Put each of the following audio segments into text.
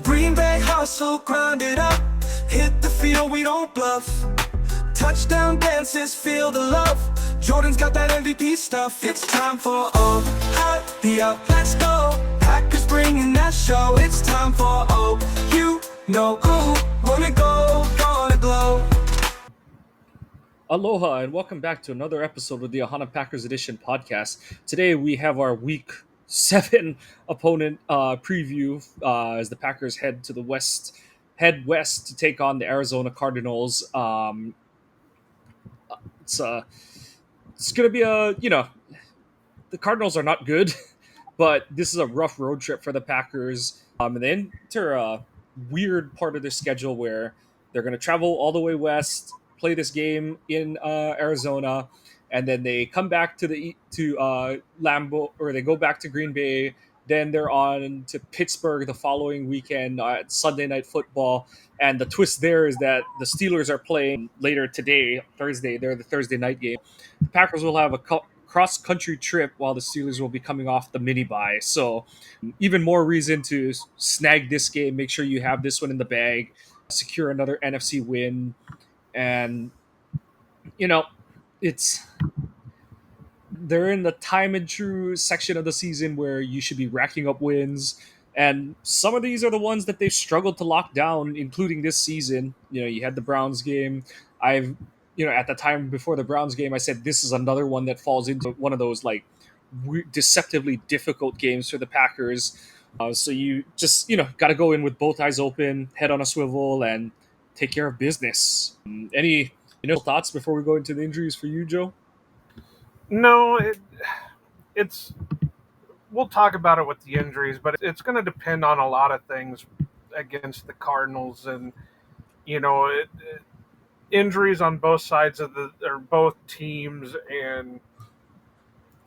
Green Bay hustle, grind it up. Hit the field, we don't bluff. Touchdown dances, feel the love. Jordan's got that MVP stuff. It's time for O, happy up, let's go. Packers bringing that show. It's time for O, you know who. Wanna go, gonna glow. Aloha and welcome back to another episode of the Ohana Packers Edition podcast. Today we have our Week 7 opponent preview as the Packers head west to take on the Arizona Cardinals. It's going to be the Cardinals are not good, but this is a rough road trip for the Packers. And they enter a weird part of their schedule where they're going to travel all the way west, play this game in Arizona, and then they come back to Lambeau, or they go back to Green Bay. Then they're on to Pittsburgh the following weekend at Sunday Night Football. And the twist there is that the Steelers are playing later today, Thursday. They're the Thursday night game. The Packers will have a cross-country trip while the Steelers will be coming off the mini-bye. So even more reason to snag this game. Make sure you have this one in the bag. Secure another NFC win. And, they're in the time and true section of the season where you should be racking up wins. And some of these are the ones that they've struggled to lock down, including this season. You had the Browns game. At the time before the Browns game, I said this is another one that falls into one of those deceptively difficult games for the Packers. So you just, got to go in with both eyes open, head on a swivel, and take care of business. Any, thoughts before we go into the injuries for you, Joe? No, it's. We'll talk about it with the injuries, but it's going to depend on a lot of things against the Cardinals, and injuries on both sides of both teams, and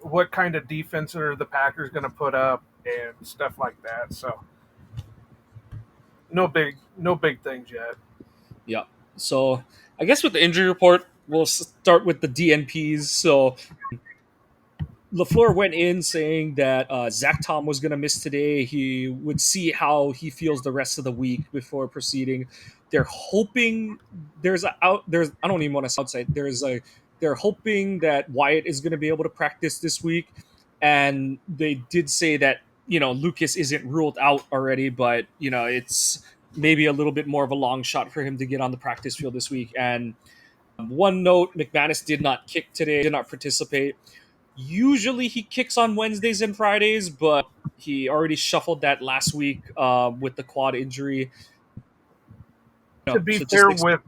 what kind of defense are the Packers going to put up and stuff like that. So, no big things yet. Yeah. So I guess with the injury report, we'll start with the DNPs. So LaFleur went in saying that Zach Tom was going to miss today. He would see how he feels the rest of the week before proceeding. They're hoping they're hoping that Wyatt is going to be able to practice this week. And they did say that, Lucas isn't ruled out already, but, it's maybe a little bit more of a long shot for him to get on the practice field this week. And one note, McManus did not kick today, did not participate. Usually he kicks on Wednesdays and Fridays, but he already shuffled that last week with the quad injury. To be fair, with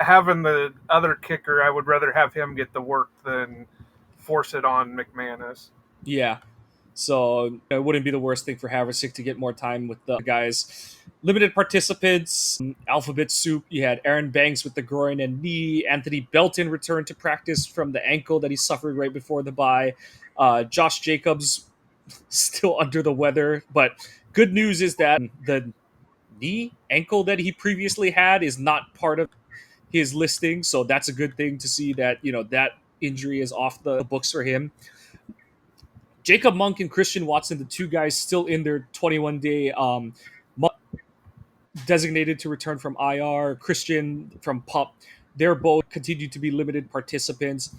having the other kicker, I would rather have him get the work than force it on McManus. Yeah. So it wouldn't be the worst thing for Havrisik to get more time with the guys. Limited participants, alphabet soup. You had Aaron Banks with the groin and knee. Anthony Belton returned to practice from the ankle that he suffered right before the bye. Josh Jacobs still under the weather. But good news is that the ankle that he previously had is not part of his listing. So that's a good thing to see that, that injury is off the books for him. Jacob Monk and Christian Watson, the two guys still in their 21-day designated to return from IR. Christian from PUP. They're both continued to be limited participants.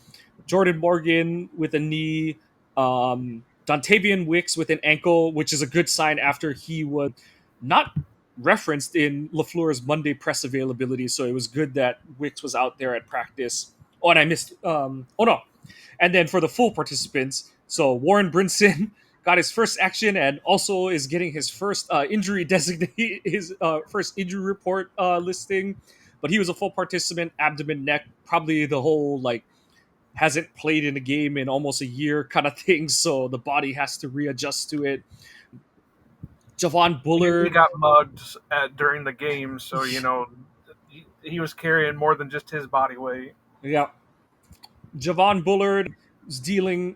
Jordan Morgan with a knee. Dontavian Wicks with an ankle, which is a good sign after he was not referenced in LaFleur's Monday press availability. So it was good that Wicks was out there at practice. Oh, and I missed. And then for the full participants, so Warren Brinson got his first action and also is getting his first injury first injury report listing. But he was a full participant, abdomen, neck, probably the whole hasn't played in a game in almost a year kind of thing. So the body has to readjust to it. Javon Bullard. He got mugged during the game, so he was carrying more than just his body weight. Yeah. Javon Bullard is dealing.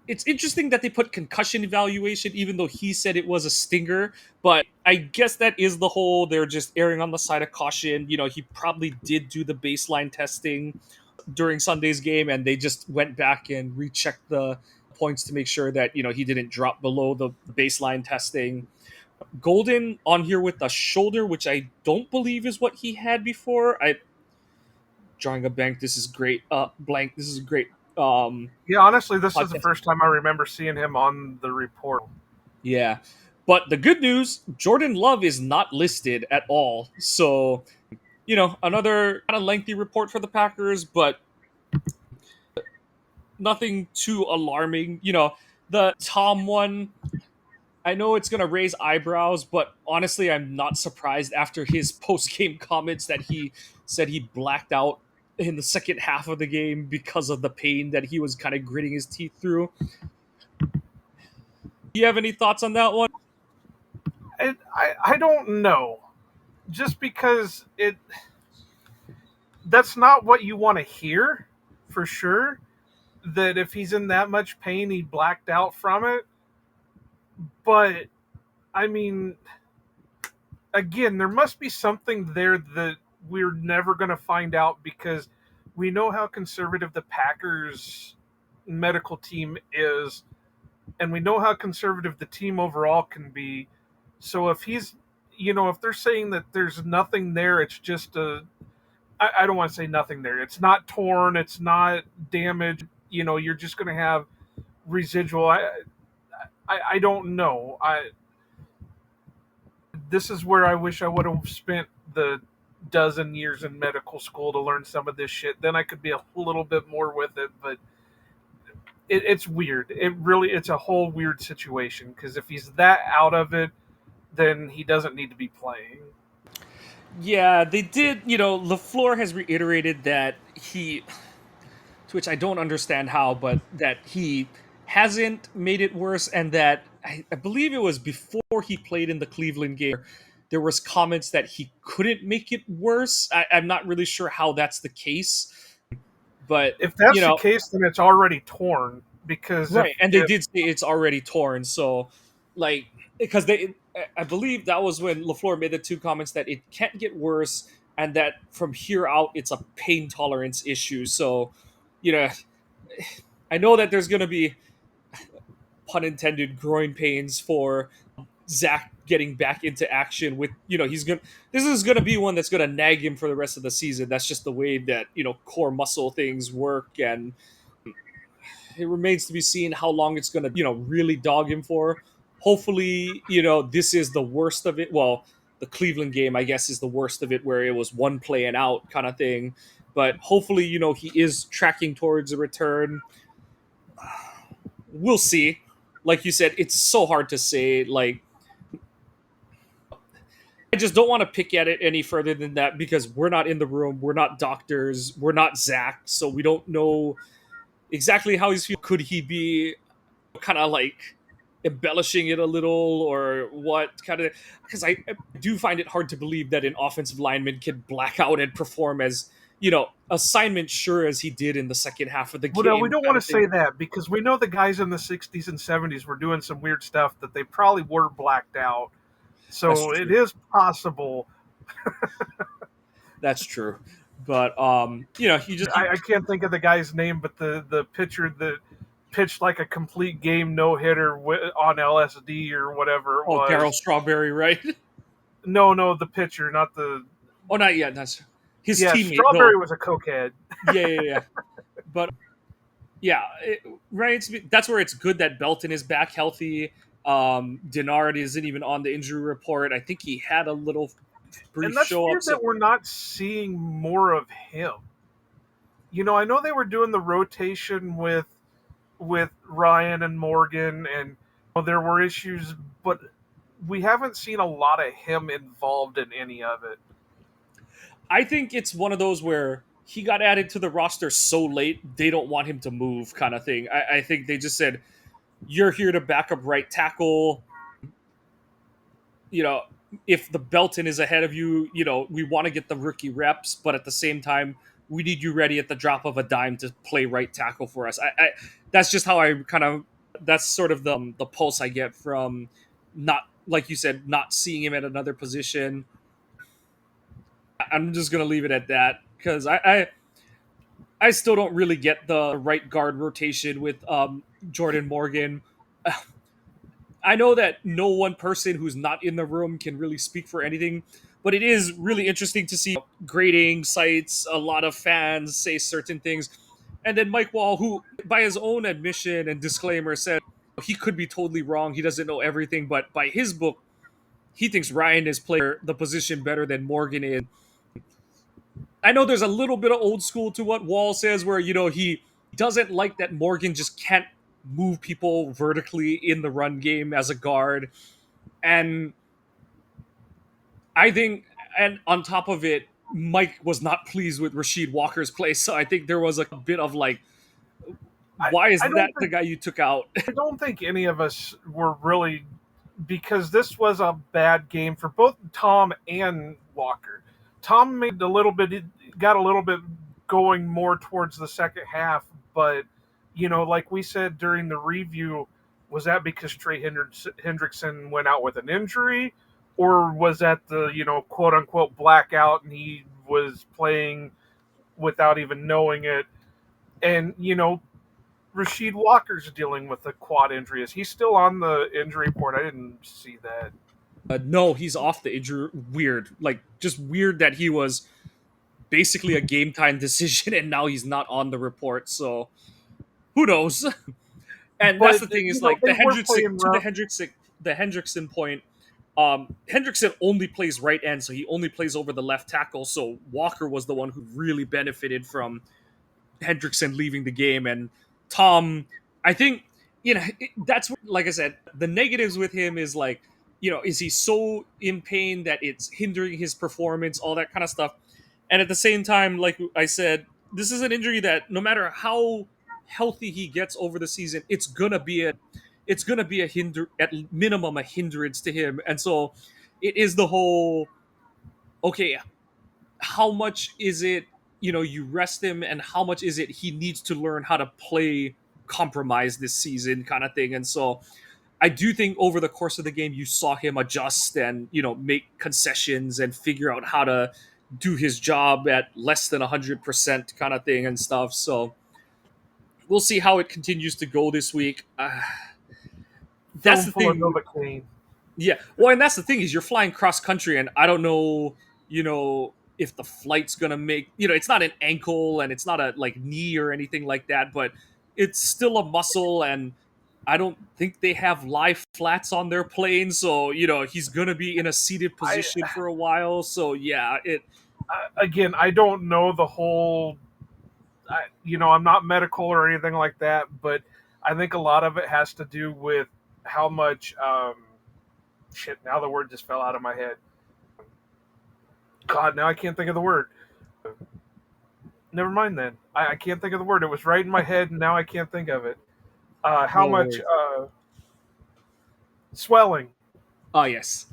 It's interesting that they put concussion evaluation, even though he said it was a stinger. But I guess that is the whole, they're just erring on the side of caution. He probably did do the baseline testing during Sunday's game, and they just went back and rechecked the points to make sure that, he didn't drop below the baseline testing. Golden on here with a shoulder, which I don't believe is what he had before. I drawing a blank. This is great. Blank. This is great. Yeah, honestly, this is the Podcast. first time I remember seeing him on the report. Yeah, but the good news, Jordan Love is not listed at all. So another kind of lengthy report for the Packers, but nothing too alarming. The Tom one, I know it's going to raise eyebrows, but honestly, I'm not surprised after his post game comments that he said he blacked out in the second half of the game because of the pain that he was kind of gritting his teeth through. Do you have any thoughts on that one? I don't know. Just because that's not what you want to hear, for sure. That if he's in that much pain, he blacked out from it. But I mean, again, there must be something there that we're never going to find out because we know how conservative the Packers medical team is, and we know how conservative the team overall can be. So if if they're saying that there's nothing there, it's just I don't want to say nothing there. It's not torn, it's not damaged. You're just going to have residual. I don't know. This is where I wish I would have spent the dozen years in medical school to learn some of this shit. Then I could be a little bit more with it, but it's weird. It's a whole weird situation because if he's that out of it, then he doesn't need to be playing. Yeah, they did. LaFleur has reiterated that to which I don't understand how, but that he hasn't made it worse, and that I believe it was before he played in the Cleveland game. There was comments that he couldn't make it worse. I'm not really sure how that's the case, but If that's the case, then it's already torn because right. And they did say it's already torn. So, because I believe that was when LaFleur made the two comments that it can't get worse, and that from here out it's a pain tolerance issue. So, you know, I know that there's going to be, pun intended, growing pains for Zach getting back into action with, this is going to be one that's going to nag him for the rest of the season. That's just the way that, core muscle things work. And it remains to be seen how long it's going to, really dog him for. Hopefully, this is the worst of it. Well, the Cleveland game, I guess, is the worst of it, where it was one play and out kind of thing. But hopefully, he is tracking towards a return. We'll see. Like you said, it's so hard to say. I just don't want to pick at it any further than that because we're not in the room. We're not doctors. We're not Zach. So we don't know exactly how he's feeling. Could he be kind of embellishing it a little or what kind of, because I do find it hard to believe that an offensive lineman can black out and perform as assignment sure as he did in the second half of the game. Well, no, we don't want to say that because we know the guys in the 60s and 70s were doing some weird stuff that they probably were blacked out. So it is possible. That's true. But I can't think of the guy's name, but the pitcher that pitched like a complete game no-hitter on LSD or whatever it was. Darryl Strawberry, right? No, the pitcher, not the... Oh, not yet. That's his teammate. Strawberry was a cokehead. Yeah. But, yeah, right? That's where it's good that Belton is back healthy. Denard isn't even on the injury report. I think he had a little brief and that's show weird up. That we're not seeing more of him. I know they were doing the rotation with Ryan and Morgan, and there were issues, but we haven't seen a lot of him involved in any of it. I think it's one of those where he got added to the roster so late, they don't want him to move kind of thing. I think they just said, you're here to back up right tackle. If the Belton is ahead of you, we want to get the rookie reps, but at the same time, we need you ready at the drop of a dime to play right tackle for us. I that's just how I that's sort of the pulse I get from not, like you said, not seeing him at another position. I'm just going to leave it at that because I still don't really get the right guard rotation with Jordan Morgan. I know that no one person who's not in the room can really speak for anything, but it is really interesting to see grading sites, a lot of fans say certain things. And then Mike Wall, who by his own admission and disclaimer said he could be totally wrong, he doesn't know everything, but by his book, he thinks Ryan is playing the position better than Morgan is. I know there's a little bit of old school to what Wall says, where he doesn't like that Morgan just can't move people vertically in the run game as a guard, and I think, and on top of it, Mike was not pleased with Rasheed Walker's play, so I think there was a bit of like, I, why is I that don't the think guy you took out? I don't think any of us were really, because this was a bad game for both Tom and Walker. Tom got a little bit going more towards the second half, but like we said during the review, was that because Trey Hendrickson went out with an injury, or was that the quote unquote blackout and he was playing without even knowing it? And Rasheed Walker's dealing with a quad injury. Is he still on the injury report? I didn't see that. No, he's off the injury. Weird, like just weird that he was basically a game time decision, and now he's not on the report. So who knows? And that's But the thing is like they were playing rough. The Hendrickson point. Hendrickson only plays right end, so he only plays over the left tackle. So Walker was the one who really benefited from Hendrickson leaving the game, and Tom. I think that's what, like I said, the negatives with him is like, is he so in pain that it's hindering his performance, all that kind of stuff. And at the same time, like I said, this is an injury that no matter how healthy he gets over the season, it's gonna be a hinder, at minimum a hindrance to him. And so it is the whole, okay, how much is it, you rest him, and how much is it he needs to learn how to play compromise this season kind of thing. And so I do think over the course of the game you saw him adjust and make concessions and figure out how to do his job at less than 100% kind of thing and stuff. So we'll see how it continues to go this week. That's Film the full of thing. Novocaine. Yeah, well, and that's the thing is you're flying cross country, and I don't know, if the flight's gonna make, it's not an ankle and it's not a like knee or anything like that, but it's still a muscle, and I don't think they have live flats on their plane, so he's gonna be in a seated I position for a while. So yeah, again, I don't know the whole. I'm not medical or anything like that, but I think a lot of it has to do with how much. Shit! Now the word just fell out of my head. God, now I can't think of the word. Never mind then. I can't think of the word. It was right in my head, and now I can't think of it. How no much worries. swelling? Oh yes,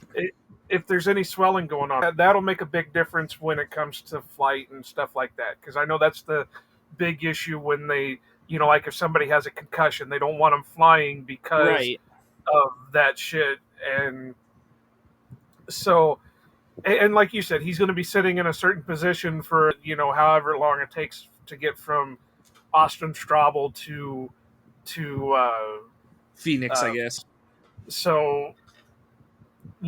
If there's any swelling going on, that'll make a big difference when it comes to flight and stuff like that. Because I know that's the big issue when they, like if somebody has a concussion, they don't want them flying because right. of that shit. And so, and like you said, he's going to be sitting in a certain position for, however long it takes to get from Austin Strobel to Phoenix, I uh, guess. so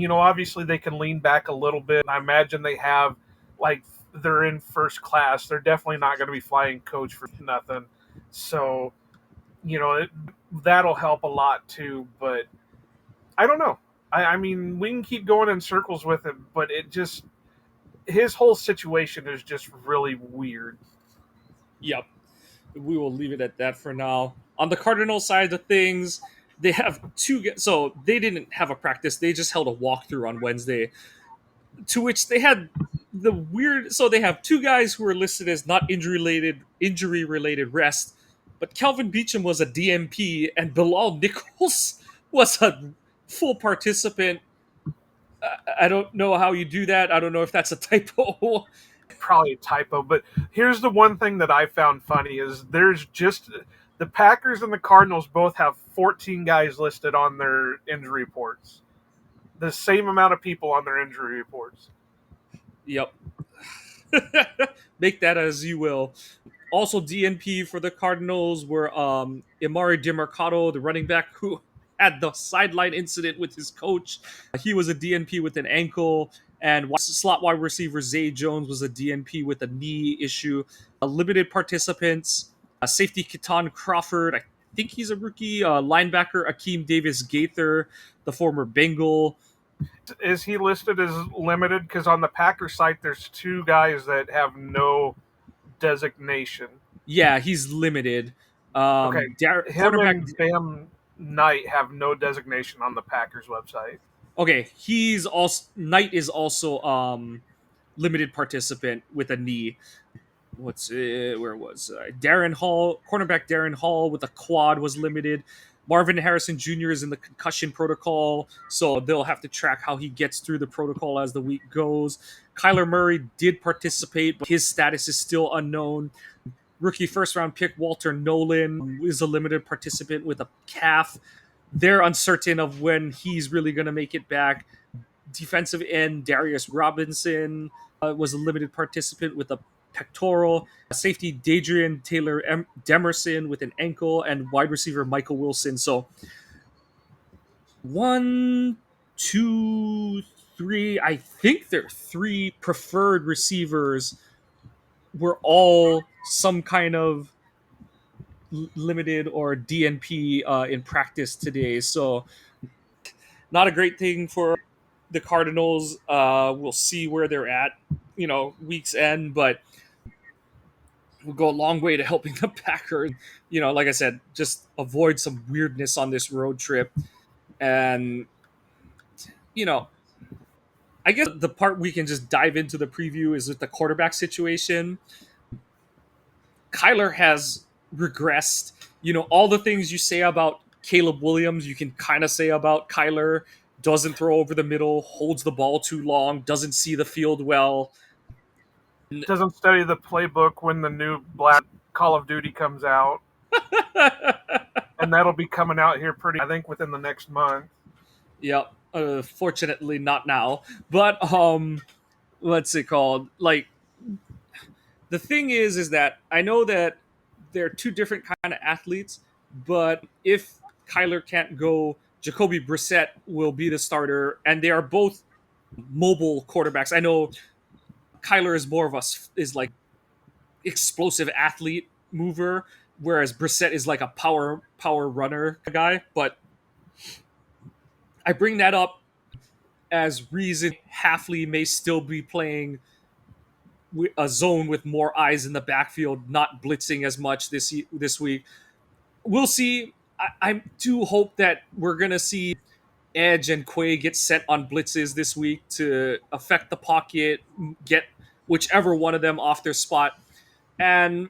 obviously they can lean back a little bit. I imagine they have, like, they're in first class. They're definitely not going to be flying coach for nothing. So, that'll help a lot too. But I don't know. I mean, we can keep going in circles with him, but his whole situation is just really weird. Yep. We will leave it at that for now. On the Cardinal side of things, they have so they didn't have a practice. They just held a walkthrough on Wednesday, to which they had the weird. So they have two guys who are listed as not injury related rest, but Calvin Beecham was a DMP and Bilal Nichols was a full participant. I don't know how you do that. I don't know if that's a typo. Probably a typo, but here's the one thing that I found funny is there's just the Packers and the Cardinals both have 14 guys listed on their injury reports. The same amount of people on their injury reports. Yep. Make that as you will. Also, DNP for the Cardinals were Imari DeMarcado, the running back, who had the sideline incident with his coach. He was a DNP with an ankle, and slot wide receiver Zay Jones was a DNP with a knee issue. Limited participants. Safety Keaton Crawford, I think he's a rookie. Linebacker Akeem Davis Gaither, the former Bengal. Is he listed as limited? Because on the Packers site, there's two guys that have no designation. Yeah, he's limited. Okay, him Cornerback. and Bam Knight have no designation on the Packers website. Okay, he's also Knight is also limited participant with a knee. Where was Darren Hall, cornerback Darren Hall with a quad was limited. Marvin Harrison Jr. is in the concussion protocol, so they'll have to track how he gets through the protocol as the week goes. Kyler Murray did participate, but his status is still unknown. Rookie first round pick Walter Nolan is a limited participant with a calf. They're uncertain of when he's really going to make it back. Defensive end Darius Robinson was a limited participant with a pectoral. Safety Dadrian Taylor Demerson with an ankle, and wide receiver Michael Wilson. So 1, 2, 3. I think their 3 preferred receivers were all some kind of limited or DNP in practice today. So not a great thing for the Cardinals. We'll see where they're at, week's end, but will go a long way to helping the Packers. Like I said, just avoid some weirdness on this road trip. And, I guess the part we can just dive into the preview is with the quarterback situation. Kyler has regressed. All the things you say about Caleb Williams, you can kind of say about Kyler. Doesn't throw over the middle, holds the ball too long, doesn't see the field well. Doesn't study the playbook when the new Black Call of Duty comes out. And that'll be coming out here I think within the next month. Yep. Fortunately not now. But what's it called? Like, the thing is that I know that they're two different kind of athletes, but if Kyler can't go, Jacoby Brissett will be the starter, and they are both mobile quarterbacks. I know Kyler is more of is like explosive athlete mover, whereas Brissett is like a power runner guy. But I bring that up as reason Halfley may still be playing a zone with more eyes in the backfield, not blitzing as much this week. We'll see. I do hope that we're gonna see Edge and Quay get sent on blitzes this week to affect the pocket, get whichever one of them off their spot. And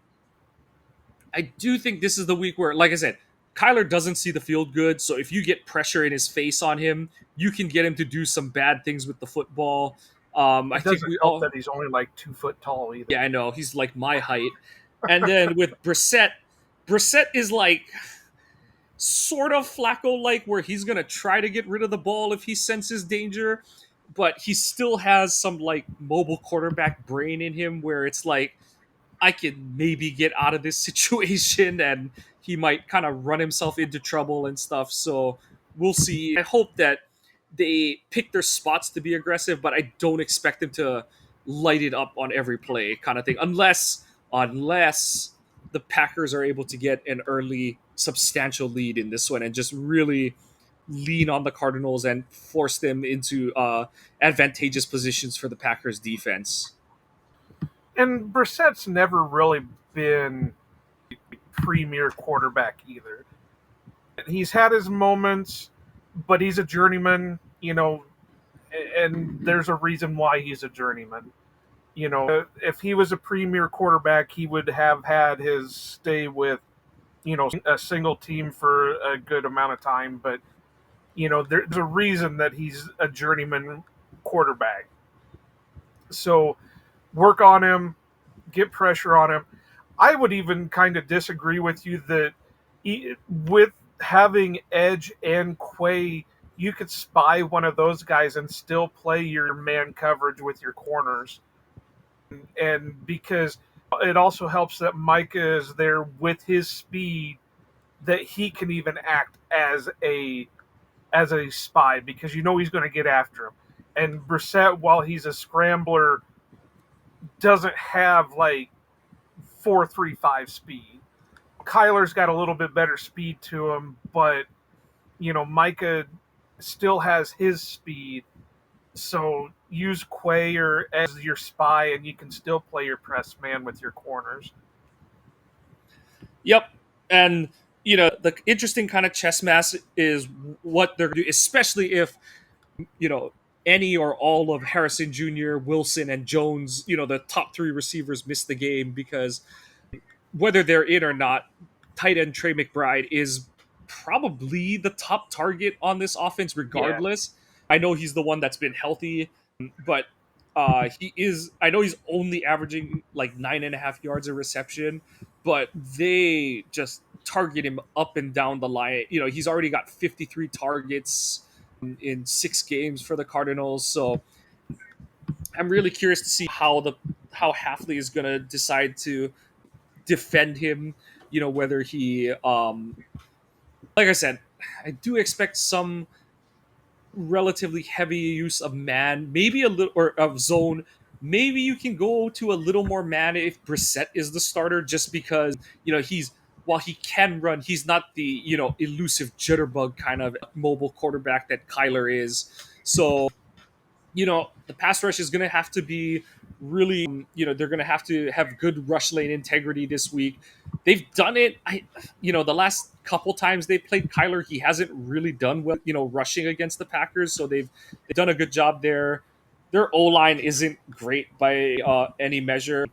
I do think this is the week where, like I said, Kyler doesn't see the field good. So if you get pressure in his face on him, you can get him to do some bad things with the football. I think we all that he's only like 2 foot tall either. Yeah, I know. He's like my height. And then with Brissett is like sort of Flacco-like, where he's going to try to get rid of the ball if he senses danger, but he still has some like mobile quarterback brain in him where it's like, I can maybe get out of this situation, and he might kind of run himself into trouble and stuff. So we'll see. I hope that they pick their spots to be aggressive, but I don't expect them to light it up on every play kind of thing, unless the Packers are able to get an early substantial lead in this one and just really lean on the Cardinals and force them into advantageous positions for the Packers defense. And Brissett's never really been a premier quarterback either. He's had his moments, but he's a journeyman, and there's a reason why he's a journeyman. If he was a premier quarterback, he would have had his stay with, a single team for a good amount of time. But, there's a reason that he's a journeyman quarterback. So work on him, get pressure on him. I would even kind of disagree with you that with having Edge and Quay, you could spy one of those guys and still play your man coverage with your corners. And because it also helps that Micah is there with his speed, that he can even act as a as a spy because you know he's going to get after him. And Brissett, while he's a scrambler, doesn't have like 4.35 speed. Kyler's got a little bit better speed to him, but Micah still has his speed. So use Quay as your spy, and you can still play your press man with your corners. Yep. And, the interesting kind of chess match is what they're going to do, especially if, you know, any or all of Harrison Jr., Wilson, and Jones, the top three receivers miss the game because whether they're in or not, tight end Trey McBride is probably the top target on this offense, Yeah. regardless. I know he's the one that's been healthy, but he is. I know he's only averaging like 9.5 yards a reception, but they just target him up and down the line. He's already got 53 targets in 6 games for the Cardinals, so I'm really curious to see how Hafley is going to decide to defend him. Whether he, like I said, I do expect some relatively heavy use of man, maybe a little, or of zone. Maybe you can go to a little more man if Brissett is the starter, just because he's, while he can run, he's not the elusive jitterbug kind of mobile quarterback that Kyler is. So the pass rush is going to have to be really, they're going to have good rush lane integrity this week. They've done it. The last couple times they played Kyler, he hasn't really done well, rushing against the Packers. So they've done a good job there. Their O line isn't great by any measure.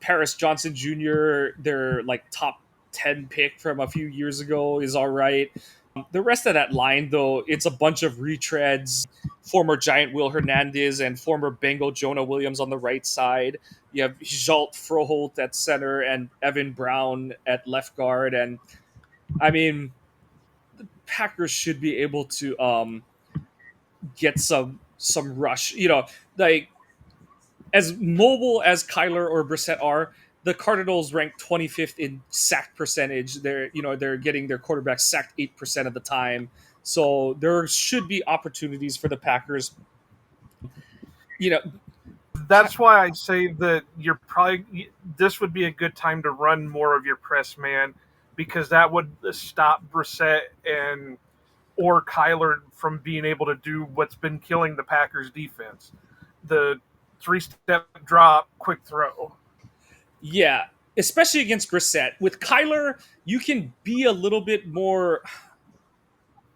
Paris Johnson Jr., their like top 10 pick from a few years ago, is all right. The rest of that line, though, it's a bunch of retreads. Former Giant Will Hernandez and former Bengal Jonah Williams on the right side. You have Jalt Froholt at center and Evan Brown at left guard. And I mean, the Packers should be able to get some rush. Like as mobile as Kyler or Brissett are, the Cardinals rank 25th in sack percentage. They're getting their quarterback sacked 8% of the time. So there should be opportunities for the Packers. That's why I say that this would be a good time to run more of your press man, because that would stop Brissett or Kyler from being able to do what's been killing the Packers defense. The 3-step drop, quick throw. Yeah, especially against Brissett. With Kyler, you can be a little bit more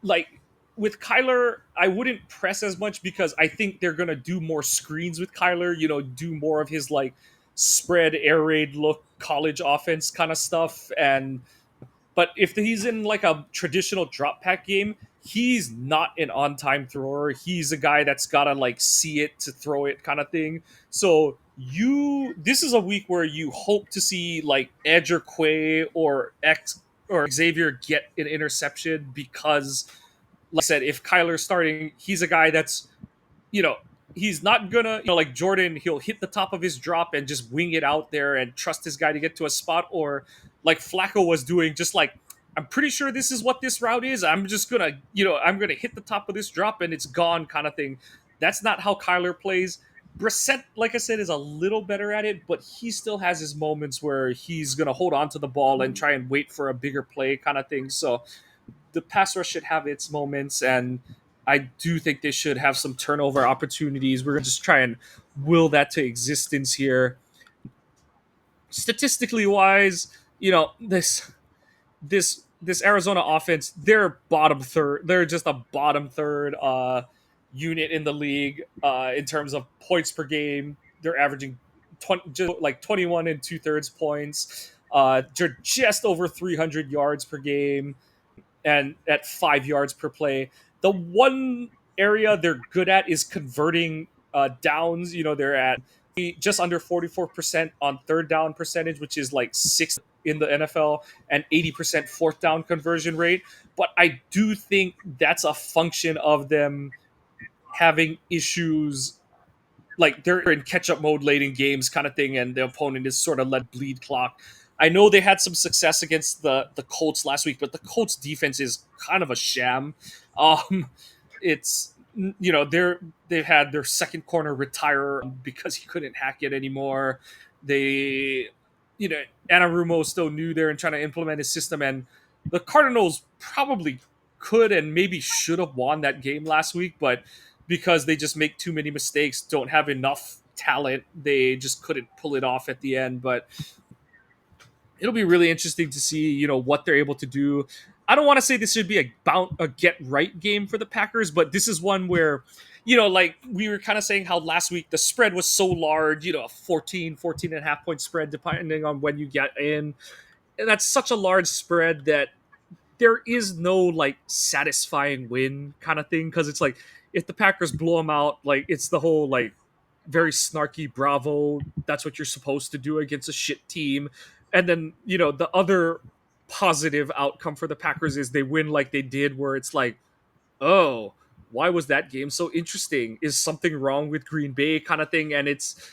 like, with Kyler, I wouldn't press as much because I think they're gonna do more screens with Kyler. Do more of his like spread air raid look college offense kind of stuff. But if he's in like a traditional drop pack game, he's not an on time thrower. He's a guy that's gotta like see it to throw it kind of thing. So this is a week where you hope to see like Edge or Quay or Xavier get an interception, because like I said, if Kyler's starting, he's a guy that's, you know, he's not gonna, like Jordan, he'll hit the top of his drop and just wing it out there and trust his guy to get to a spot, or like Flacco was doing, just like, I'm pretty sure this is what this route is. I'm just gonna, I'm gonna hit the top of this drop and it's gone kind of thing. That's not how Kyler plays. Brissett, like I said, is a little better at it, but he still has his moments where he's gonna hold on to the ball and try and wait for a bigger play kind of thing. So the pass rush should have its moments, and I do think they should have some turnover opportunities. We're going to just try and will that to existence here. Statistically wise, this Arizona offense, they're bottom third. They're just a bottom third unit in the league in terms of points per game. They're averaging 21 and 2/3 points. They're just over 300 yards per game, and at 5 yards per play. The one area they're good at is converting downs. They're at just under 44% on third down percentage, which is like sixth in the NFL, and 80% fourth down conversion rate. But I do think that's a function of them having issues, like they're in catch-up mode late in games kind of thing, and the opponent is sort of let bleed clock. I know they had some success against the Colts last week, but the Colts defense is kind of a sham. Um, it's they've had their second corner retire because he couldn't hack it anymore. They, Anarumo still new there and trying to implement his system, and the Cardinals probably could and maybe should have won that game last week, but because they just make too many mistakes, don't have enough talent, they just couldn't pull it off at the end. But it'll be really interesting to see, what they're able to do. I don't want to say this should be a get right game for the Packers, but this is one where, like we were kind of saying how last week the spread was so large, a 14 and a half point spread, depending on when you get in. And that's such a large spread that there is no like satisfying win kind of thing. Cause it's like, if the Packers blow them out, like it's the whole like very snarky bravo. That's what you're supposed to do against a shit team. And then, the other positive outcome for the Packers is they win like they did, where it's like, oh, why was that game so interesting? Is something wrong with Green Bay kind of thing? And it's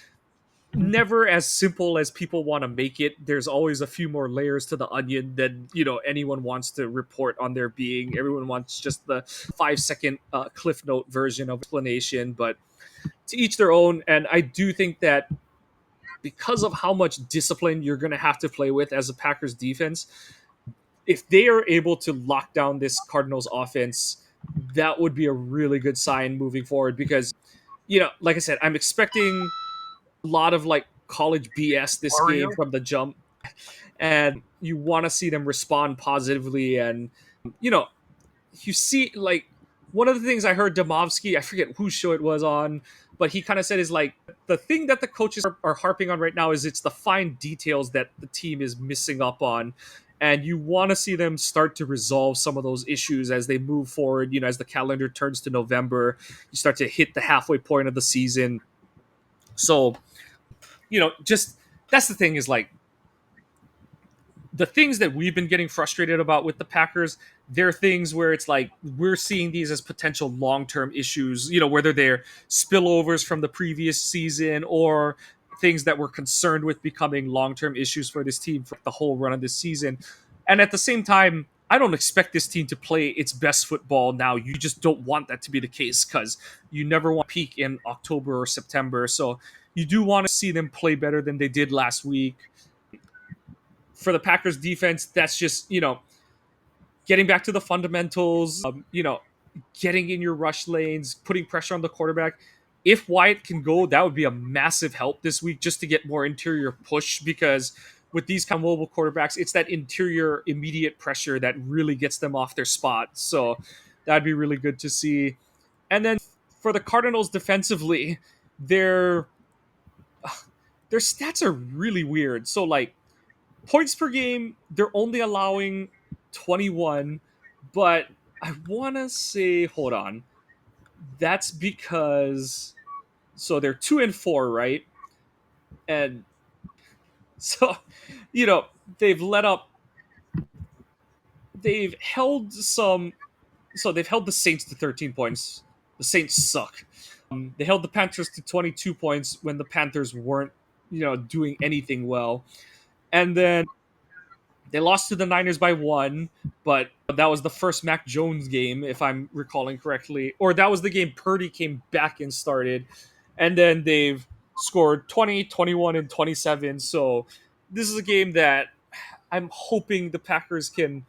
never as simple as people want to make it. There's always a few more layers to the onion than anyone wants to report on there being. Everyone wants just the 5-second cliff note version of explanation, but to each their own. And I do think that because of how much discipline you're going to have to play with as a Packers defense, if they are able to lock down this Cardinals offense, that would be a really good sign moving forward. Because, like I said, I'm expecting a lot of like college BS this game from the jump, and you want to see them respond positively. And you see, like, one of the things I heard Domovsky, I forget whose show it was on, but he kind of said is like, the thing that the coaches are harping on right now is it's the fine details that the team is missing up on. And you want to see them start to resolve some of those issues as they move forward. As the calendar turns to November, you start to hit the halfway point of the season. So, just that's the thing, is like, the things that we've been getting frustrated about with the Packers, they're things where it's like we're seeing these as potential long-term issues, whether they're spillovers from the previous season or things that we're concerned with becoming long-term issues for this team for the whole run of this season. And at the same time, I don't expect this team to play its best football now. You just don't want that to be the case, because you never want to peak in October or September. So you do want to see them play better than they did last week. For the Packers defense, that's just, getting back to the fundamentals, getting in your rush lanes, putting pressure on the quarterback. If Wyatt can go, that would be a massive help this week, just to get more interior push, because with these kind of mobile quarterbacks, it's that interior immediate pressure that really gets them off their spot. So that'd be really good to see. And then for the Cardinals defensively, their stats are really weird. So like, points per game, they're only allowing 21, but I want to say, hold on. That's because, so they're 2-4, right? And so, they've held they've held the Saints to 13 points. The Saints suck. They held the Panthers to 22 points when the Panthers weren't, doing anything well. And then they lost to the Niners by 1, but that was the first Mac Jones game, if I'm recalling correctly. Or that was the game Purdy came back and started. And then they've scored 20, 21, and 27. So this is a game that I'm hoping the Packers can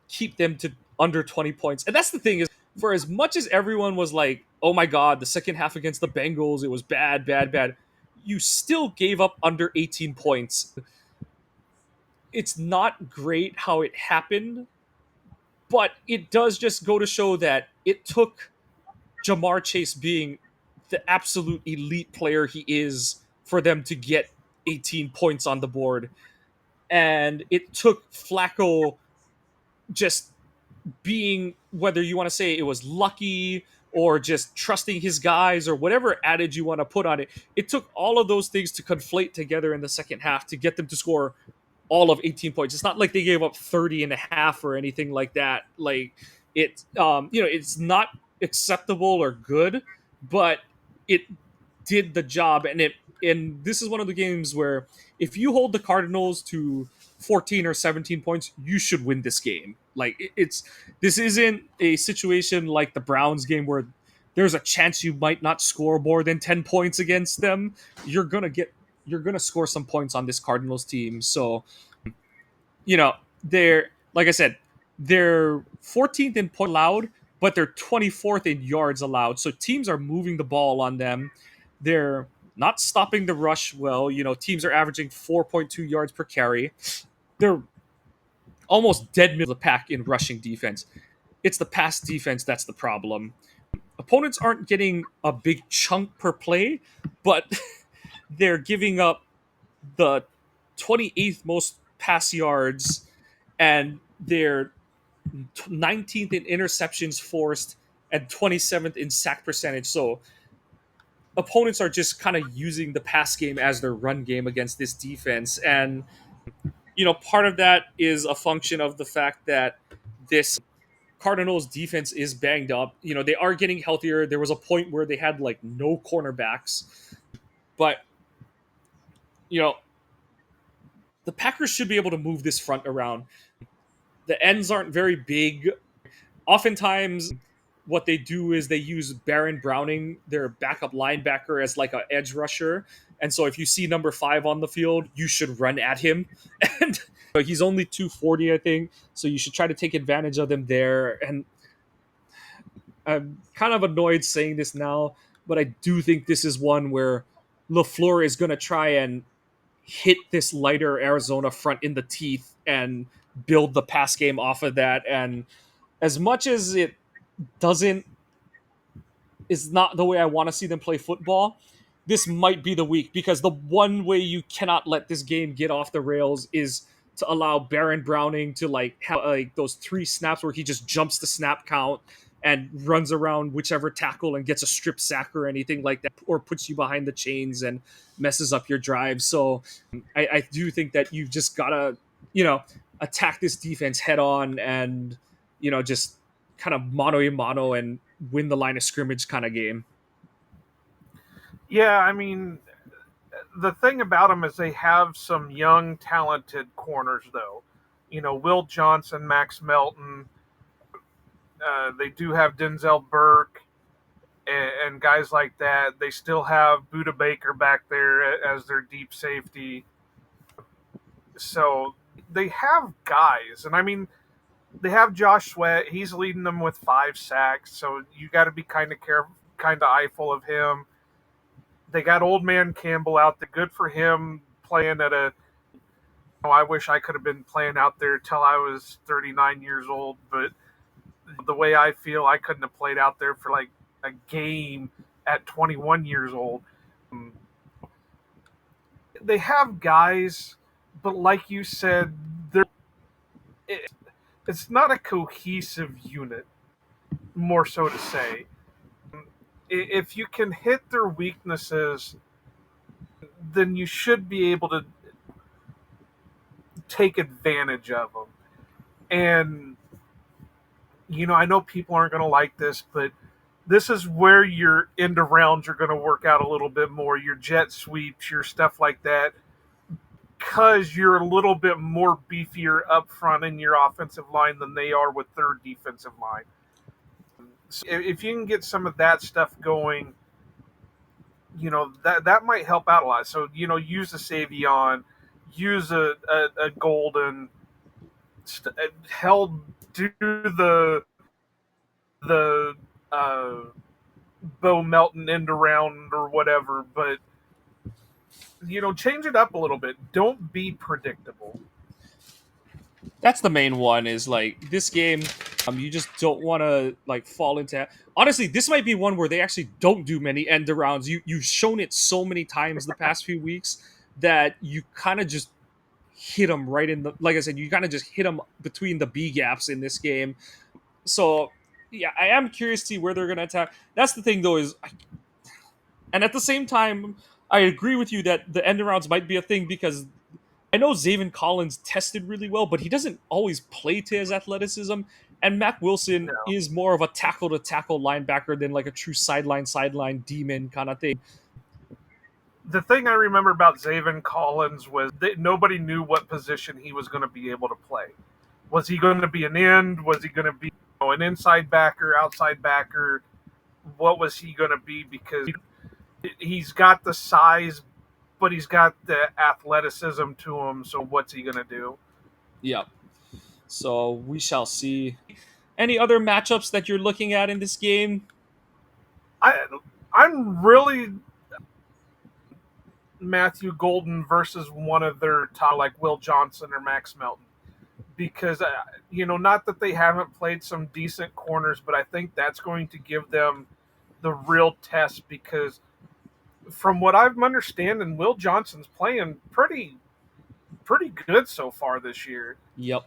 keep them to under 20 points. And that's the thing, is for as much as everyone was like, oh my God, the second half against the Bengals, it was bad, bad, bad, you still gave up under 18 points. It's not great how it happened, but it does just go to show that it took Jamar Chase being the absolute elite player he is for them to get 18 points on the board. And it took Flacco just being, whether you want to say it was lucky or just trusting his guys or whatever adage you want to put on it, it took all of those things to conflate together in the second half to get them to score all of 18 points. It's not like they gave up 30 and a half or anything like that. Like it, it's not acceptable or good, but it did the job, and it And this is one of the games where if you hold the Cardinals to 14 or 17 points, you should win this game. Like it's this isn't a situation like the Browns game where there's a chance you might not score more than 10 points against them. You're going to score some points on this Cardinals team. So, they're like I said, they're 14th in point allowed, but they're 24th in yards allowed. So teams are moving the ball on them. They're not stopping the rush well. Teams are averaging 4.2 yards per carry. They're almost dead middle of the pack in rushing defense. It's the pass defense that's the problem. Opponents aren't getting a big chunk per play, but they're giving up the 28th most pass yards, and they're 19th in interceptions forced and 27th in sack percentage. So opponents are just kind of using the pass game as their run game against this defense. And, part of that is a function of the fact that this Cardinals defense is banged up. They are getting healthier. There was a point where they had like no cornerbacks, but, you know, the Packers should be able to move this front around. The ends aren't very big. Oftentimes, what they do is they use Baron Browning, their backup linebacker, as like an edge rusher. And so if you see number 5 on the field, you should run at him. And he's only 240, I think. So you should try to take advantage of them there. And I'm kind of annoyed saying this now, but I do think this is one where LaFleur is going to try and hit this lighter Arizona front in the teeth and build the pass game off of that. And as much as it doesn't is not the way I want to see them play football, this might be the week, because the one way you cannot let this game get off the rails is to allow Baron Browning to have those 3 snaps where he just jumps the snap count and runs around whichever tackle and gets a strip sack or anything like that, or puts you behind the chains and messes up your drive. So I do think that you've just gotta, attack this defense head on and, just kind of mano a mano and win the line of scrimmage kind of game. Yeah, I mean, the thing about them is they have some young, talented corners, though. Will Johnson, Max Melton. They do have Denzel Burke and guys like that. They still have Buda Baker back there as their deep safety. So they have guys. And I mean, they have Josh Sweat. He's leading them with 5 sacks. So you got to be kind of careful, kind of eyeful of him. They got old man Campbell out there. Good for him playing at a. I wish I could have been playing out there till I was 39 years old, but the way I feel, I couldn't have played out there for like a game at 21 years old. They have guys, but like you said, it's not a cohesive unit, more so to say. If you can hit their weaknesses, then you should be able to take advantage of them. And I know people aren't going to like this, but this is where your end rounds are going to work out a little bit more, your jet sweeps, your stuff like that, because you're a little bit more beefier up front in your offensive line than they are with their defensive line. So if you can get some of that stuff going, that might help out a lot. So, use a Savion, use a Golden, hell, do the Bo Melton end around or whatever, but change it up a little bit. Don't be predictable. That's the main one, is like this game, you just don't want to fall into. Honestly, this might be one where they actually don't do many end arounds. You've shown it so many times the past few weeks that you kind of just hit them right in the, like I said, you kind of just hit them between the B gaps in this game. So yeah, I am curious to see where they're going to attack. That's the thing, though, and at the same time, I agree with you that the end arounds might be a thing, because I know Zaven Collins tested really well, but he doesn't always play to his athleticism. And Mac Wilson is more of a tackle-to-tackle linebacker than like a true sideline demon kind of thing. the thing I remember about Zaven Collins was that nobody knew what position he was going to be able to play. Was he going to be an end? Was he going to be an inside backer, outside backer? What was he going to be? Because he's got the size, but he's got the athleticism to him. So what's he going to do? Yeah. So we shall see. Any other matchups that you're looking at in this game? I I'm really Matthew Golden versus one of their top, like Will Johnson or Max Melton, because not that they haven't played some decent corners, but I think that's going to give them the real test because from what I'm understanding, Will Johnson's playing pretty good so far this year. Yep.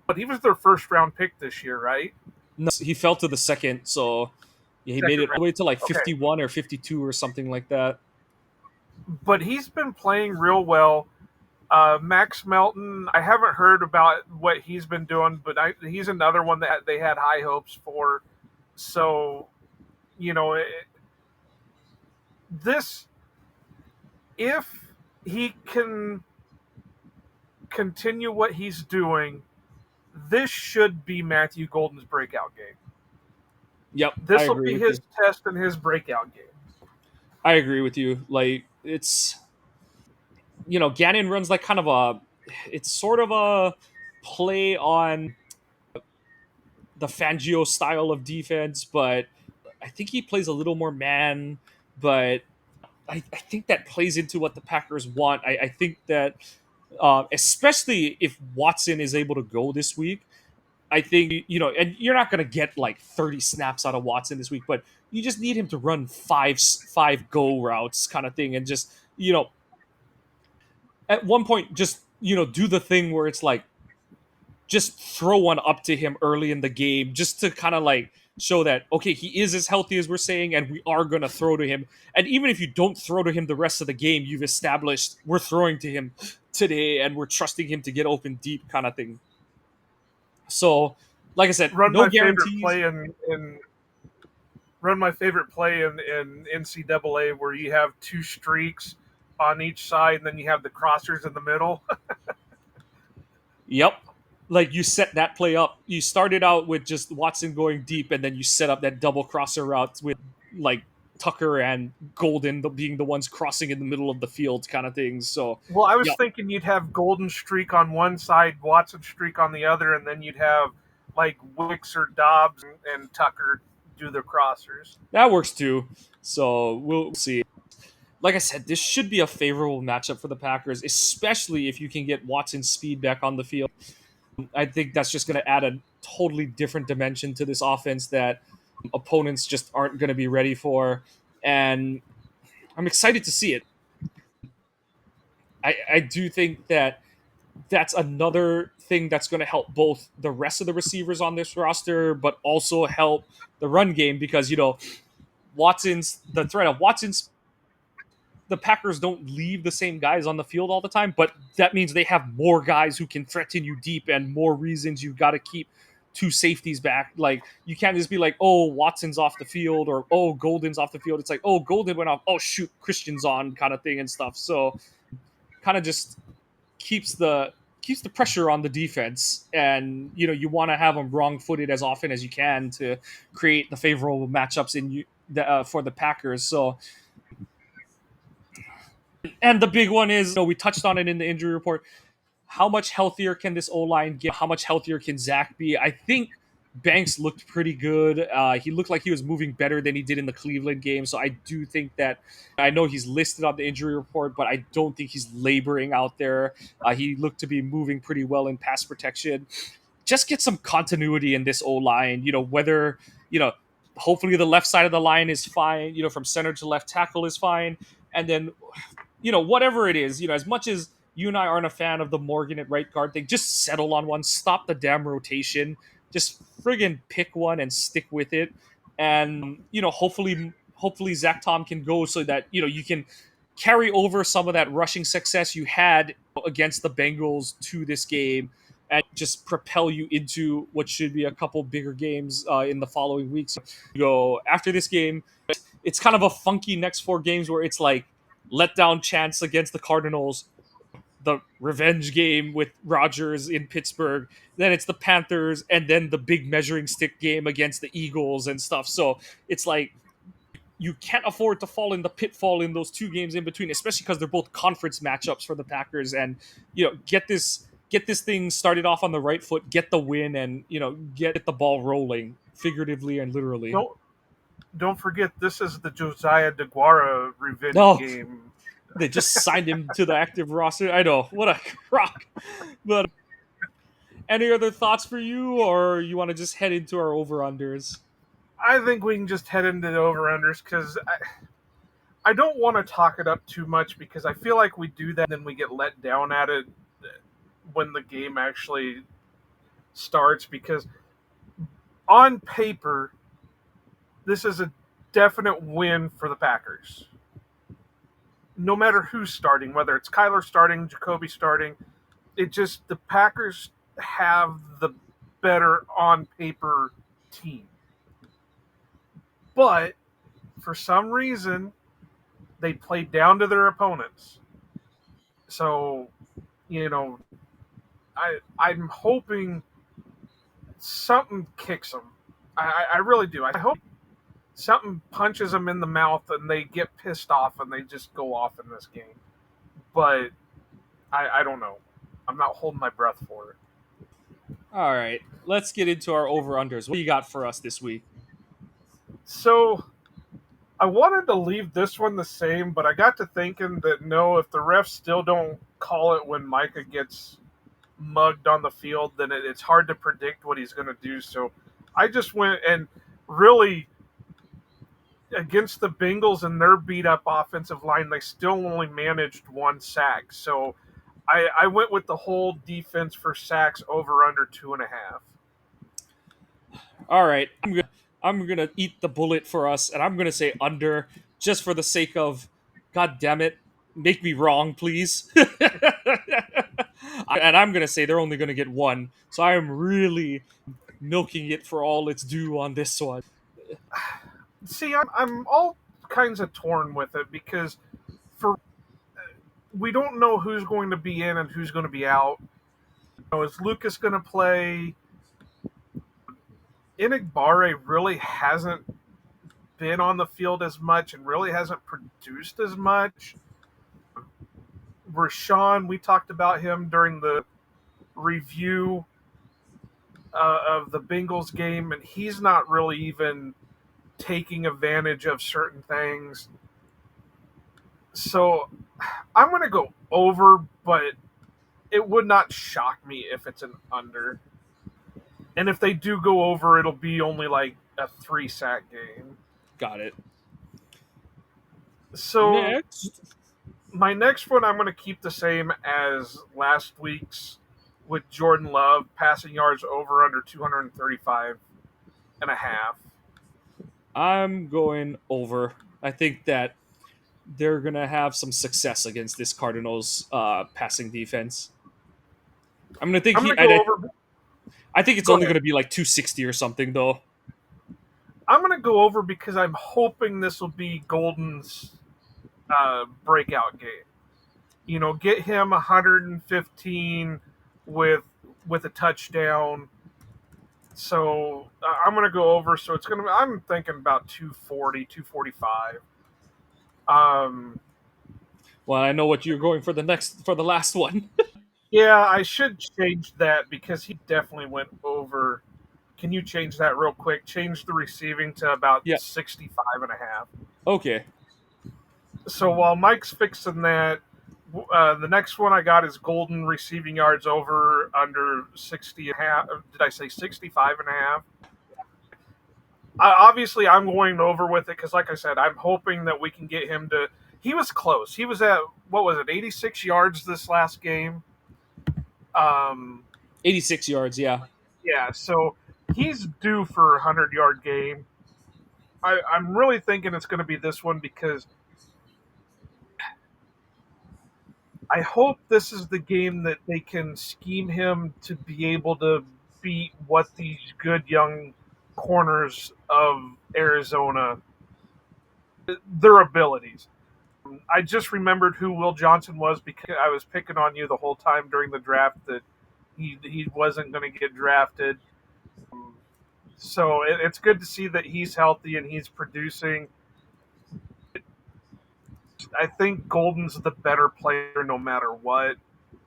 But he was their first round pick this year, right? No, he fell to the second, so yeah, he made Second it all the round. way to like Okay. 51 or 52 or something like that. But he's been playing real well. Max Melton, I haven't heard about what he's been doing, but he's another one that they had high hopes for. So, you know, this, if he can continue what he's doing, this should be Matthew Golden's breakout game. Yep, I This will agree be with his you. test and his breakout game. I agree with you. Like it's Gannon runs like kind of it's sort of a play on the Fangio style of defense, but I think he plays a little more man, but I think that plays into what the Packers want. I think that especially if Watson is able to go this week, I think and you're not going to get like 30 snaps out of Watson this week, but you just need him to run five go routes kind of thing, and just at one point just do the thing where it's like just throw one up to him early in the game, just to kind of like show that okay, he is as healthy as we're saying, and we are going to throw to him. And even if you don't throw to him the rest of the game, you've established we're throwing to him today and we're trusting him to get open deep kind of thing. So like I said, Run no my favorite guarantees. play in run my favorite play in NCAA where you have two streaks on each side and then you have the crossers in the middle. Yep. Like you set that play up. You started out with just Watson going deep, and then you set up that double crosser route with like Tucker and Golden being the ones crossing in the middle of the field, kind of things. So, Well, I was yeah, thinking you'd have Golden streak on one side, Watson streak on the other, and then you'd have like Wicks or Dobbs and Tucker do the crossers. that works too. So we'll see. Like I said, this should be a favorable matchup for the Packers, especially if you can get Watson's speed back on the field. I think that's just going to add a totally different dimension to this offense that opponents just aren't going to be ready for. And I'm excited to see it. I do think that that's another thing that's going to help both the rest of the receivers on this roster, but also help the run game because, the threat of Watson's, the Packers don't leave the same guys on the field all the time, but that means they have more guys who can threaten you deep and more reasons you've got to keep two safeties back. Like you can't just be like, oh, Watson's off the field or oh, Golden's off the field. It's like, oh, Golden went off. Oh, shoot, Christian's on kind of thing and stuff. So kind of just keeps the pressure on the defense, and you want to have them wrong-footed as often as you can to create the favorable matchups for the Packers. So, and the big one is, we touched on it in the injury report. How much healthier can this O line get? How much healthier can Zach be? I think Banks looked pretty good. He looked like he was moving better than he did in the Cleveland game. So I do think that I know he's listed on the injury report, but I don't think he's laboring out there. He looked to be moving pretty well in pass protection. Just get some continuity in this O line. Whether hopefully the left side of the line is fine. From center to left tackle is fine, and then whatever it is, as much as you and I aren't a fan of the Morgan at right guard thing, just settle on one. Stop the damn rotation. Just friggin' pick one and stick with it. And hopefully Zach Tom can go so that you can carry over some of that rushing success you had against the Bengals to this game and just propel you into what should be a couple bigger games in the following weeks. Go after this game. It's kind of a funky next four games where it's like letdown chance against the Cardinals, the revenge game with Rodgers in Pittsburgh. Then it's the Panthers, and then the big measuring stick game against the Eagles and stuff. So it's like you can't afford to fall in the pitfall in those two games in between, especially because they're both conference matchups for the Packers. And get this thing started off on the right foot, get the win, and get the ball rolling, figuratively and literally. Don't don't forget this is the Josiah DeGuara revenge No, game. they just signed him to the active roster. I know, what a crock. But any other thoughts for you, or you want to just head into our over unders? I think we can just head into the over unders because I don't want to talk it up too much because I feel like we do that and then we get let down at it when the game actually starts. Because on paper, this is a definite win for the Packers. No matter who's starting, whether it's Kyler starting, Jacoby starting, the Packers have the better on paper team. But for some reason, they play down to their opponents. So, you know, I'm hoping something kicks them. I really do. I hope something punches them in the mouth and they get pissed off and they just go off in this game. But I don't know. I'm not holding my breath for it. All right, let's get into our over unders. What do you got for us this week? So I wanted to leave this one the same, but I got to thinking that no, if the refs still don't call it when Micah gets mugged on the field, then it's hard to predict what he's going to do. So I just went and really against the Bengals and their beat up offensive line, they still only managed one sack. So I went with the whole defense for sacks over under 2.5. All right, I'm gonna eat the bullet for us, and I'm gonna say under, just for the sake of, God damn it, make me wrong, please. And I'm gonna say they're only gonna get one, so I am really milking it for all it's due on this one. See, I'm all kinds of torn with it because for we don't know who's going to be in and who's going to be out. Is Lucas going to play? Enigbare really hasn't been on the field as much and really hasn't produced as much. Rashawn, we talked about him during the review of the Bengals game, and he's not really even taking advantage of certain things. So I'm going to go over, but it would not shock me if it's an under. And if they do go over, it'll be only like a 3-sack game. Got it. So Next. my next one, I'm going to keep the same as last week's with Jordan Love, passing yards over under 235 and a half. I'm going over. I think that they're gonna have some success against this Cardinals passing defense. I'm gonna think I'm he. going to go over. I think it's Go only ahead. gonna be like 260 or something though. I'm going to go over because I'm hoping this will be Golden's breakout game. Get him 115 with a touchdown. So I'm going to go over. So it's going to. I'm thinking about 240, 245. Well, I know what you're going for the last one. Yeah, I should change that because he definitely went over. Can you change that real quick? Change the receiving to about Yeah. 65 and a half. Okay. So while Mike's fixing that, the next one I got is Golden receiving yards over under 60 and a half. Did I say 65 and a half? Obviously, I'm going over with it because, like I said, I'm hoping that we can get him to. He was close. He was at, what was it, 86 yards this last game? 86 yards. Yeah. Yeah, so he's due for a 100-yard game. I'm really thinking it's going to be this one because I hope this is the game that they can scheme him to be able to beat what these good young corners of Arizona, their abilities. I just remembered who Will Johnson was because I was picking on you the whole time during the draft that he wasn't going to get drafted. So it's good to see that he's healthy and he's producing. I think Golden's the better player no matter what.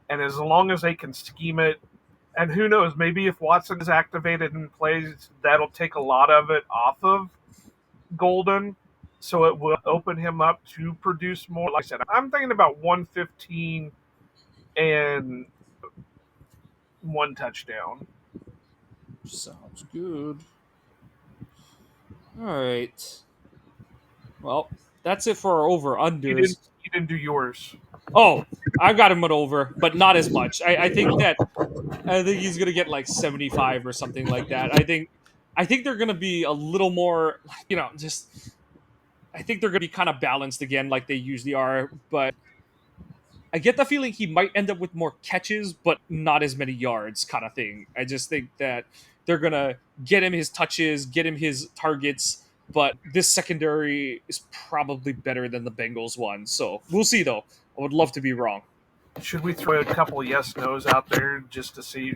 And as long as they can scheme it, and who knows, maybe if Watson is activated and plays, that'll take a lot of it off of Golden. So it will open him up to produce more. Like I said, I'm thinking about 115 and one touchdown. Sounds good. All right. Well, that's it for our over unders. You didn't do yours. Oh, I got him at over, but not as much. I think he's gonna get like 75 or something like that. I think they're gonna be a little more, just I think they're gonna be kind of balanced again, like they usually are. But I get the feeling he might end up with more catches, but not as many yards, kind of thing. I just think that they're gonna get him his touches, get him his targets. But this secondary is probably better than the Bengals one. So we'll see, though. I would love to be wrong. Should we throw a couple yes nos out there just to see,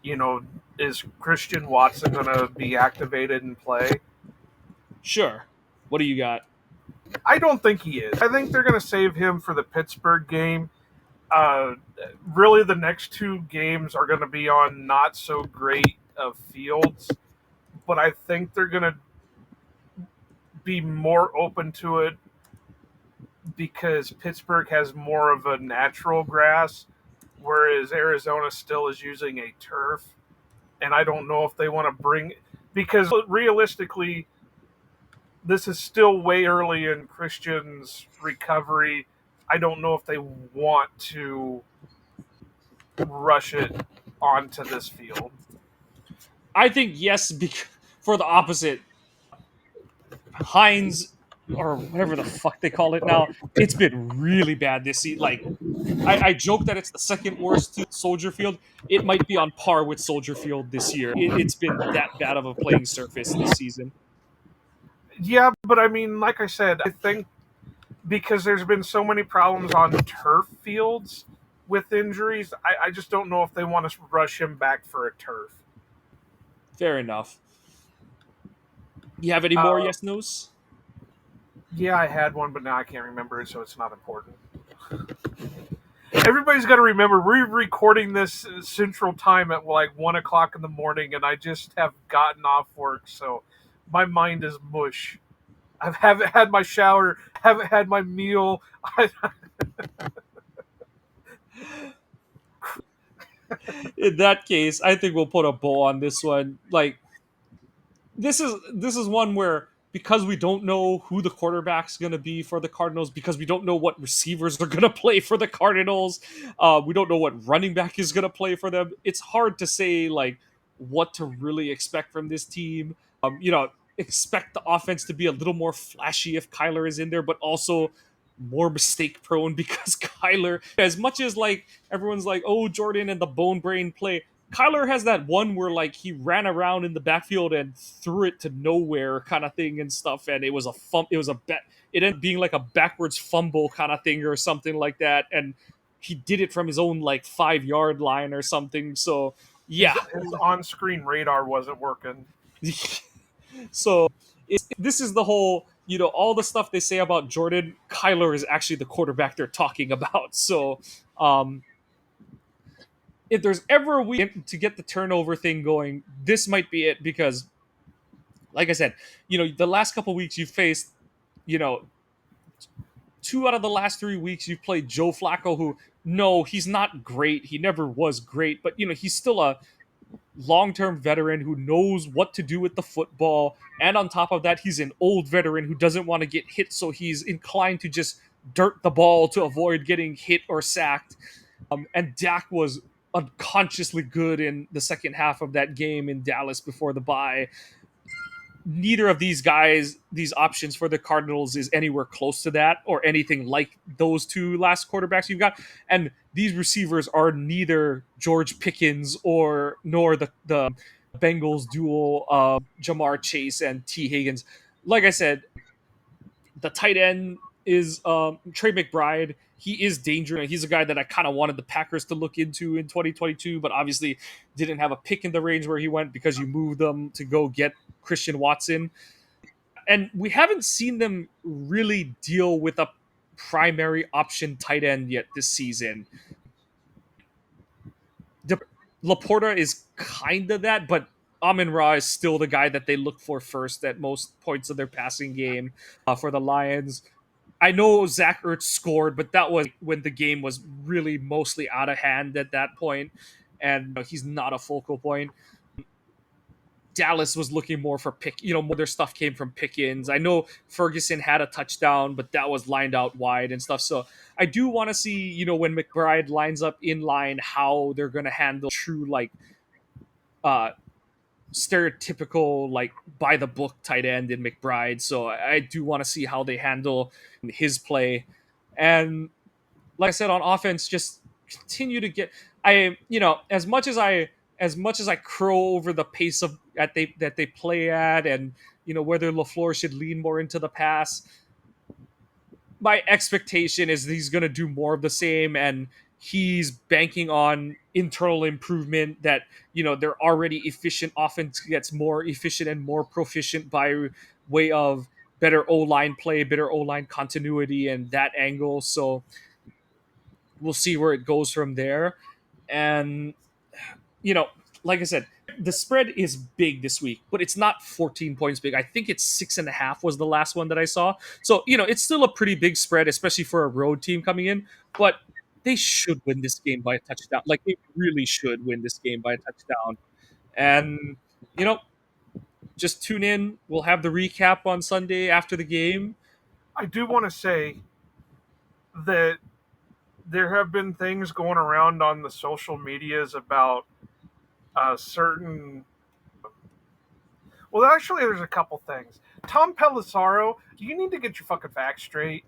is Christian Watson going to be activated and play? Sure. What do you got? I don't think he is. I think they're going to save him for the Pittsburgh game. Uh, really, the next two games are going to be on not so great of fields, but I think they're going to be more open to it because Pittsburgh has more of a natural grass, whereas Arizona still is using a turf. And I don't know if they want to bring, because realistically, this is still way early in Christian's recovery. I don't know if they want to rush it onto this field. I think yes, for the opposite. Heinz, or whatever the fuck they call it now, it's been really bad this season. Like, I joke that it's the second worst Soldier Field. It might be on par with Soldier Field this year. It's been that bad of a playing surface this season. Yeah, but I mean, like I said, I think because there's been so many problems on turf fields with injuries, I just don't know if they want to rush him back for a turf. Fair enough. You have any more yes nos? Yeah, I had one, but now I can't remember it, so it's not important. Everybody's got to remember we're recording this Central Time at like 1:00 in the morning, and I just have gotten off work, so my mind is mush. I haven't had my shower, haven't had my meal. In that case, I think we'll put a bow on this one. Like, this is one where, because we don't know who the quarterback's going to be for the Cardinals, because we don't know what receivers are going to play for the Cardinals, we don't know what running back is going to play for them. It's hard to say like what to really expect from this team. Expect the offense to be a little more flashy if Kyler is in there, but also more mistake prone because Kyler, as much as like everyone's like, oh, Jordan and the bone brain play, Kyler has that one where like he ran around in the backfield and threw it to nowhere kind of thing and stuff, and it was it ended up being like a backwards fumble kind of thing or something like that, and he did it from his own like 5-yard line or something. So yeah, his on-screen radar wasn't working. So this is the whole, all the stuff they say about Jordan, Kyler is actually the quarterback they're talking about. So if there's ever a week to get the turnover thing going, this might be it, because like I said, the last couple weeks you faced, 2 out of the last 3 weeks you've played Joe Flacco, who, no, he's not great. He never was great, but he's still a long-term veteran who knows what to do with the football, and on top of that, he's an old veteran who doesn't want to get hit, so he's inclined to just dirt the ball to avoid getting hit or sacked. And Dak was unconsciously good in the second half of that game in Dallas before the bye. Neither of these guys, these options for the Cardinals, is anywhere close to that or anything like those 2 last quarterbacks you've got. And these receivers are neither George Pickens nor the Bengals duo of Jamar Chase and T. Higgins. Like I said, the tight end is Trey McBride. He is dangerous. He's a guy that I kind of wanted the Packers to look into in 2022, but obviously didn't have a pick in the range where he went because you moved them to go get Christian Watson. And we haven't seen them really deal with a primary option tight end yet this season. Laporta is kind of that, but Amon Ra is still the guy that they look for first at most points of their passing game for the Lions. I know Zach Ertz scored, but that was when the game was really mostly out of hand at that point, and he's not a focal point. Dallas was looking more for more their stuff came from Pickens. I know Ferguson had a touchdown, but that was lined out wide and stuff. So I do want to see, when McBride lines up in line, how they're going to handle true, like, uh, stereotypical, like, by the book tight end in McBride. So I do want to see how they handle his play. And like I said, on offense, just continue to get. As much as I crow over the pace that they play at, and whether LaFleur should lean more into the pass, my expectation is that he's going to do more of the same, and he's banking on internal improvement. That they're already efficient. Offense gets more efficient and more proficient by way of better O line play, better O line continuity, and that angle. So we'll see where it goes from there. And you know, like I said, the spread is big this week, but it's not 14 points big. I think it's 6.5 was the last one that I saw. So, it's still a pretty big spread, especially for a road team coming in, but they should win this game by a touchdown. Like, they really should win this game by a touchdown. And, you know, just tune in. We'll have the recap on Sunday after the game. I do want to say that there have been things going around on the social medias about certain. Well, actually, there's a couple things. Tom Pelissaro, you need to get your fucking facts straight.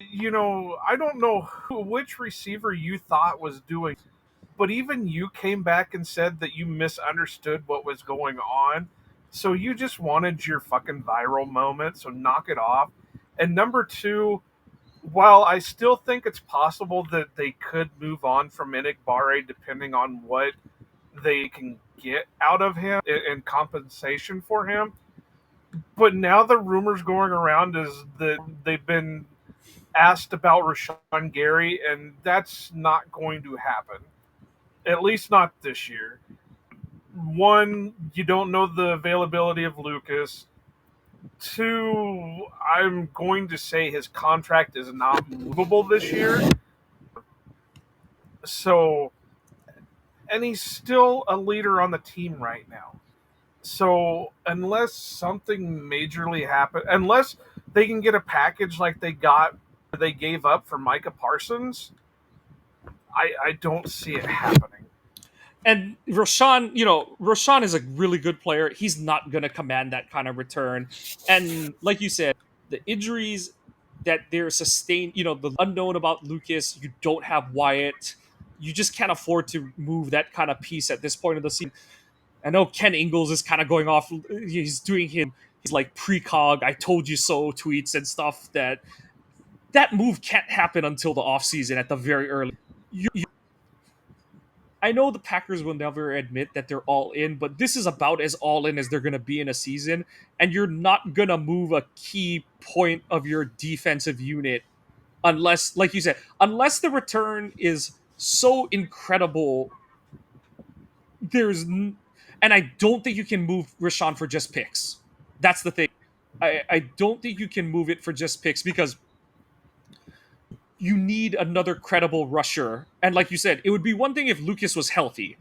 I don't know which receiver you thought was doing, but even you came back and said that you misunderstood what was going on. So you just wanted your fucking viral moment, so knock it off. And number two, while I still think it's possible that they could move on from Barre depending on what they can get out of him in compensation for him, but now the rumors going around is that they've been asked about Rashawn Gary, and that's not going to happen. At least not this year. One, you don't know the availability of Lucas. Two, I'm going to say his contract is not movable this year. So, and he's still a leader on the team right now. So, unless something majorly happens, unless they can get a package like they gave up for Micah Parsons, I don't see it happening. And Rashawn is a really good player. He's not going to command that kind of return. And like you said, the injuries that they're sustained, the unknown about Lucas, you don't have Wyatt. You just can't afford to move that kind of piece at this point of the season. I know Ken Ingalls is kind of going off. He's doing he's like precog, I told you so tweets and stuff. That move can't happen until the offseason at the very early. I know the Packers will never admit that they're all in, but this is about as all in as they're going to be in a season, and you're not going to move a key point of your defensive unit unless, like you said, unless the return is so incredible. And I don't think you can move Rashawn for just picks. That's the thing. I don't think you can move it for just picks because you need another credible rusher. And like you said, it would be one thing if Lucas was healthy.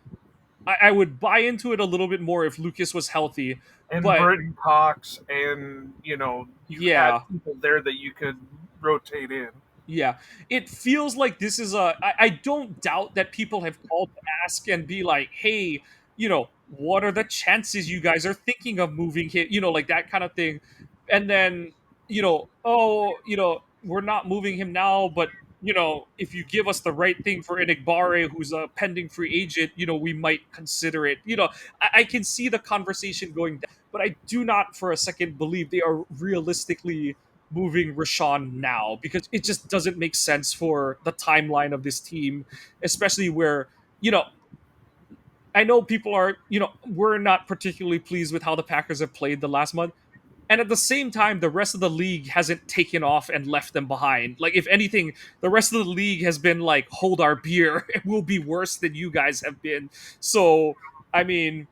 I would buy into it a little bit more if Lucas was healthy. And but Britton Cox, and you had people there that you could rotate in. Yeah, it feels like this is I don't doubt that people have called to ask and be like, hey, what are the chances you guys are thinking of moving him? Like that kind of thing. And then, we're not moving him now, but if you give us the right thing for Barre, who's a pending free agent, we might consider it. I can see the conversation going down, but I do not for a second believe they are realistically moving Rashawn now, because it just doesn't make sense for the timeline of this team, especially where, you know, I know people are, we're not particularly pleased with how the Packers have played the last month. And at the same time, the rest of the league hasn't taken off and left them behind. Like, if anything, the rest of the league has been like, hold our beer. It will be worse than you guys have been. So, I mean,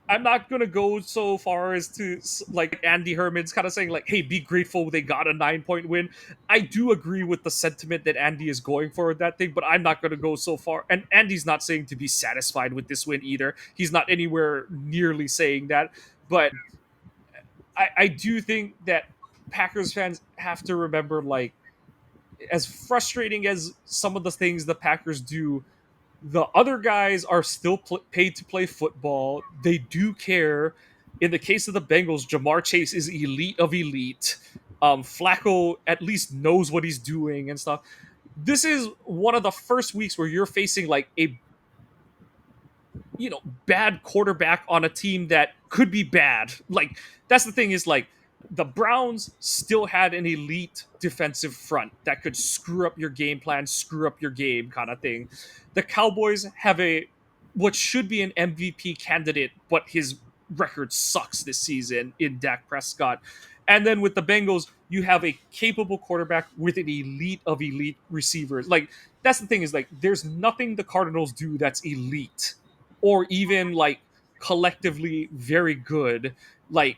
I'm not going to go so far as to, like, Andy Herman's kind of saying, like, hey, be grateful they got a 9-point win. I do agree with the sentiment that Andy is going for with that thing, but I'm not going to go so far. And Andy's not saying to be satisfied with this win either. He's not anywhere nearly saying that. But I do think that Packers fans have to remember, like, as frustrating as some of the things the Packers do, the other guys are still paid to play football. They do care. In the case of the Bengals, Jamar Chase is elite of elite. Flacco at least knows what he's doing and stuff. This is one of the first weeks where you're facing like a bad quarterback on a team that could be bad. Like, that's the thing, is like the Browns still had an elite defensive front that could screw up your game plan, screw up your game kind of thing. The Cowboys have what should be an MVP candidate, but his record sucks this season in Dak Prescott. And then with the Bengals, you have a capable quarterback with an elite of elite receivers. Like, that's the thing, is like there's nothing the Cardinals do that's elite or even like collectively very good. Like,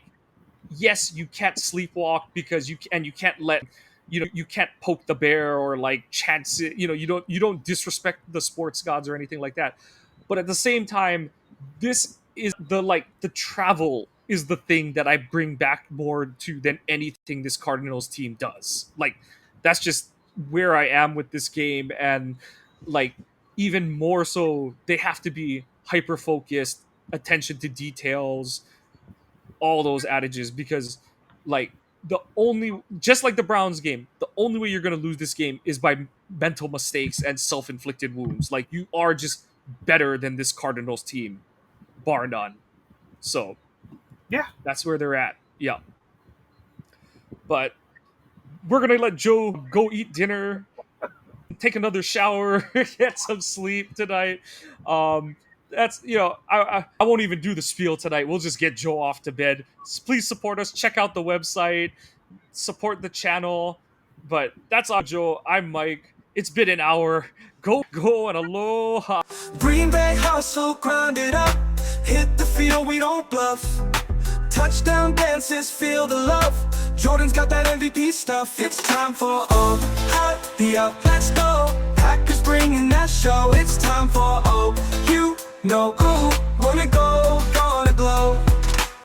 yes, you can't sleepwalk because you can't let you can't poke the bear or like chance it. You don't disrespect the sports gods or anything like that. But at the same time, this is the travel is the thing that I bring back more to than anything this Cardinals team does. Like, that's just where I am with this game. And like, even more so, they have to be hyper focused, attention to details, all those adages, because like just like the Browns game, the only way you're going to lose this game is by mental mistakes and self-inflicted wounds. Like, you are just better than this Cardinals team, bar none. So Yeah. that's where they're at. Yeah. But we're going to let Joe go eat dinner, take another shower, get some sleep tonight. That's I won't even do the spiel tonight. We'll just get Joe off to bed. Please support us. Check out the website. Support the channel. But that's all, Joe. I'm Mike. It's been an hour. Go and aloha. Green Bay hustle, grind it up. Hit the field, we don't bluff. Touchdown dances, feel the love. Jordan's got that MVP stuff. It's time for the up. Let's go. Packers bringing that show. It's time for you know who wanna go, gonna blow.